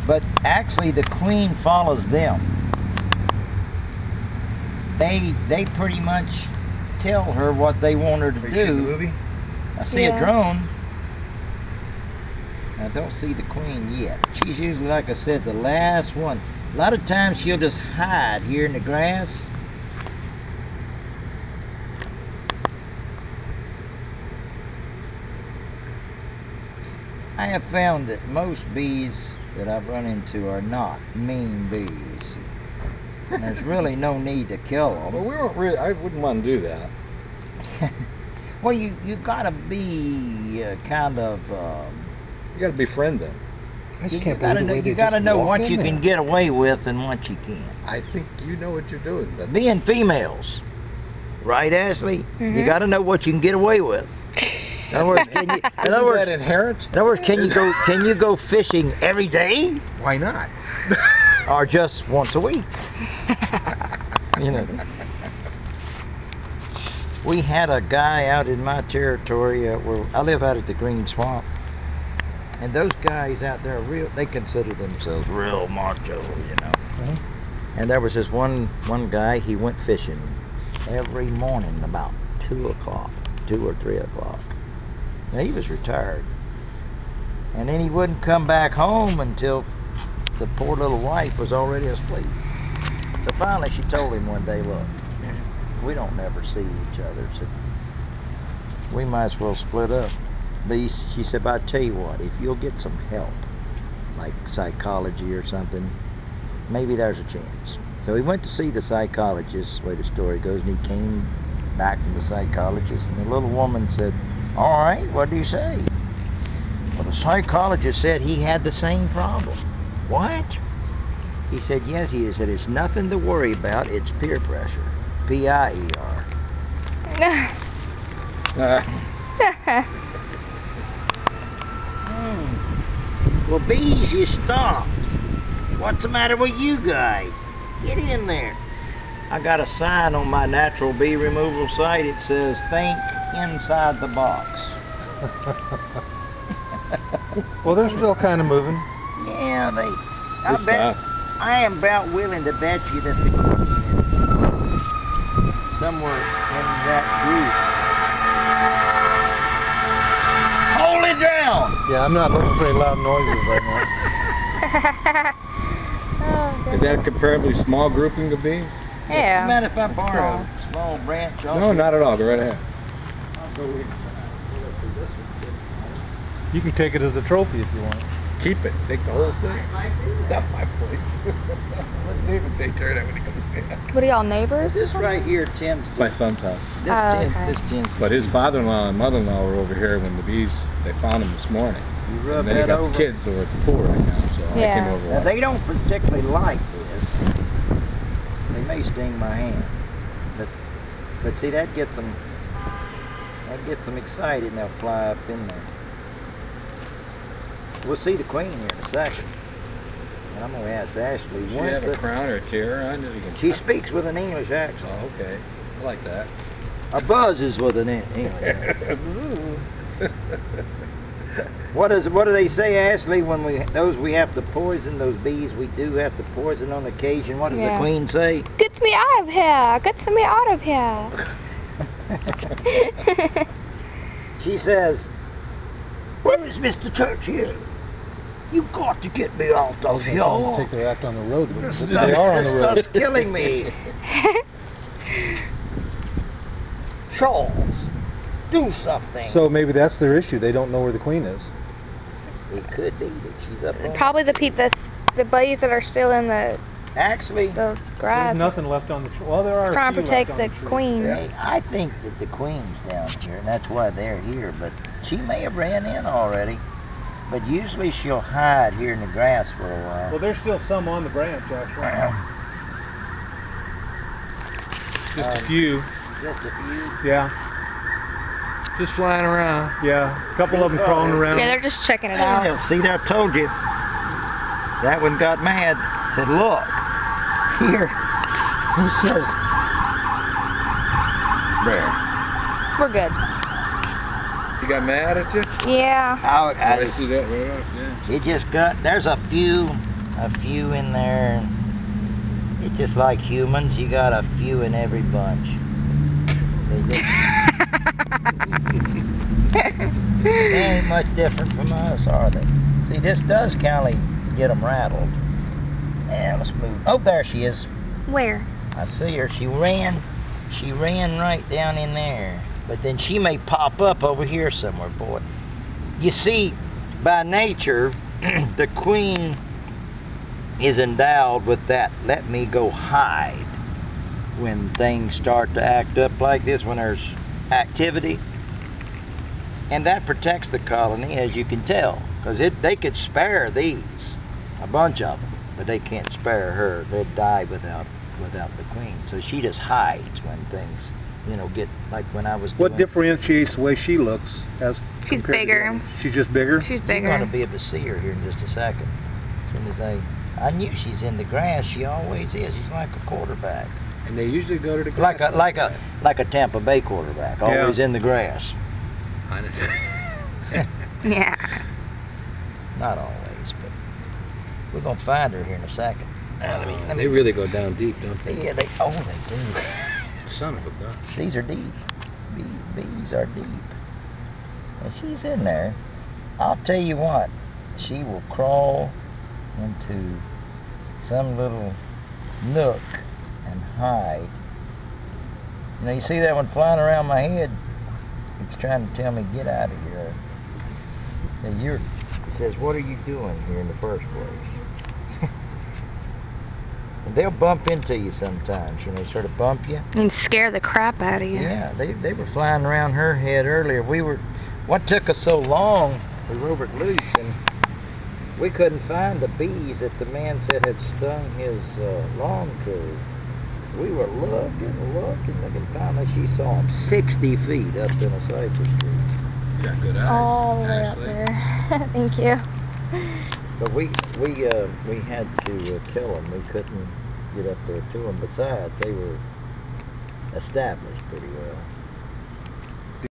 But actually the queen follows them. They pretty much tell her what they want her to do. Are you shooting the movie? I see a drone. I don't see the queen yet. She's usually, like I said, the last one. A lot of times she'll just hide here in the grass. I have found that most bees that I've run into are not mean bees. And there's really no need to kill them. Well, we weren't really. I wouldn't want to do that. Well, you gotta be kind of. You gotta befriend them. I just can't believe the way they you gotta just know walk what in you there. can get away with and what you can't. I think you know what you're doing. But Being females, right, Ashley? You gotta know what you can get away with. In other words, can you? In other words, that inherent? In other words, can you go fishing every day, Why not? or just once a week? You know. We had a guy out in my territory where I live out at the Green Swamp, and those guys out there they consider themselves real macho, you know. And there was this one guy, he went fishing every morning about 2 o'clock, 2 or 3 o'clock. Now he was retired, and then he wouldn't come back home until the poor little wife was already asleep. So finally she told him one day, look, we don't never see each other, so we might as well split up. But she said, but I tell you what, if you'll get some help, like psychology or something, maybe there's a chance. So he went to see the psychologist, the way the story goes, and he came back from the psychologist, and the little woman said, all right, what do you say? Well, the psychologist said he had the same problem. What? He said, yes, he said, it's nothing to worry about, it's peer pressure. P-I-E-R. Well, bees, you stopped. What's the matter with you guys? Get in there. I got a sign on my natural bee removal site. It says, think inside the box. Well, they're still kind of moving. Yeah, I am about willing to bet you that the queen is somewhere in that group. Hold it down! Yeah, I'm not looking for any loud noises right now. Is that a comparably small grouping of bees? Yeah. Doesn't matter if I borrow a small branch off. No, not at all. Go right ahead. I'll go inside. Well, let's see, this one. You can take it as a trophy if you want. Keep it. Take the whole thing. Not my place. Let David take care of that when he comes back. What are y'all, neighbors? This right here tends to. My son's house. Okay. This tends to. But his father-in-law and mother-in-law were over here when the bees, they found them this morning. You rub And then he that got over. the kids over at the pool right now, so I came over. Now they don't particularly like this. They may sting my hand, but see that gets them excited and they'll fly up in there. We'll see the queen here in a second, and I'm going to ask Ashley. Does she have a crown or a tiara on it? She speaks with an English accent. Oh, okay. I like that. A buzz is with an English accent. What do they say, Ashley, when we have to poison those bees? We do have to poison on occasion. What does the queen say? Get me out of here! Get me out of here! She says, where is Mr. Churchill? You've got to get me out of here. Take their act on the road. This They are on the road. stuff's killing me. Charles, do something. So maybe that's their issue. They don't know where the queen is. It could be that she's up on. Probably the bees that are still in the Actually, grass. There's nothing left on the tree. Well, there are Trying a few to protect left on the tree. queen. hey, I think that the queen's down here, and that's why they're here. But she may have ran in already. But usually she'll hide here in the grass for a while. Well, there's still some on the branch, actually. Just a few. Just a few. Yeah. Just flying around. Yeah. A couple of them crawling around. Yeah, they're just checking it out. Well, see, I told you. That one got mad. Said, look, here. He says, there. We're good. He got mad at you? Yeah. I see that right off, yeah. It just got, there's a few a few in there. It's just like humans, you got a few in every bunch. They ain't much different from us, are they? See, this does kind of get them rattled. Yeah, let's move. Oh, there she is. Where? I see her. She ran right down in there. But then she may pop up over here somewhere, boy. You see, by nature, the queen is endowed with that let me go hide when things start to act up like this, when there's activity. And that protects the colony, as you can tell, because they could spare these, a bunch of them, but they can't spare her. They'd die without the queen. So she just hides when things, get like when I was What doing. differentiates the way she looks as She's compared to bigger. the others? She's just bigger? She's You're bigger. going to be able to see her here in just a second. As soon as I knew she's in the grass. She always is. She's like a quarterback. And they usually go to the grass. Like a Tampa Bay quarterback, always in the grass. I know. Yeah. Not always, but we're gonna find her here in a second. They really go down deep, don't they? Yeah, they do. Son of a gun. These are deep. Bees are deep. And she's in there. I'll tell you what, she will crawl into some little nook and hide. You see that one flying around my head? It's trying to tell me, get out of here. And it says, what are you doing here in the first place? And they'll bump into you sometimes, sort of bump you. And scare the crap out of you. Yeah, they were flying around her head earlier. What took us so long, we were over at Luke's, and we couldn't find the bees that the man said had stung his lawn curve. We were looking. Finally, she saw him 60 feet up in a cypress tree. You got good eyes. All the way up Ashley. there. Thank you. But we had to kill them. We couldn't get up there to them. Besides, they were established pretty well.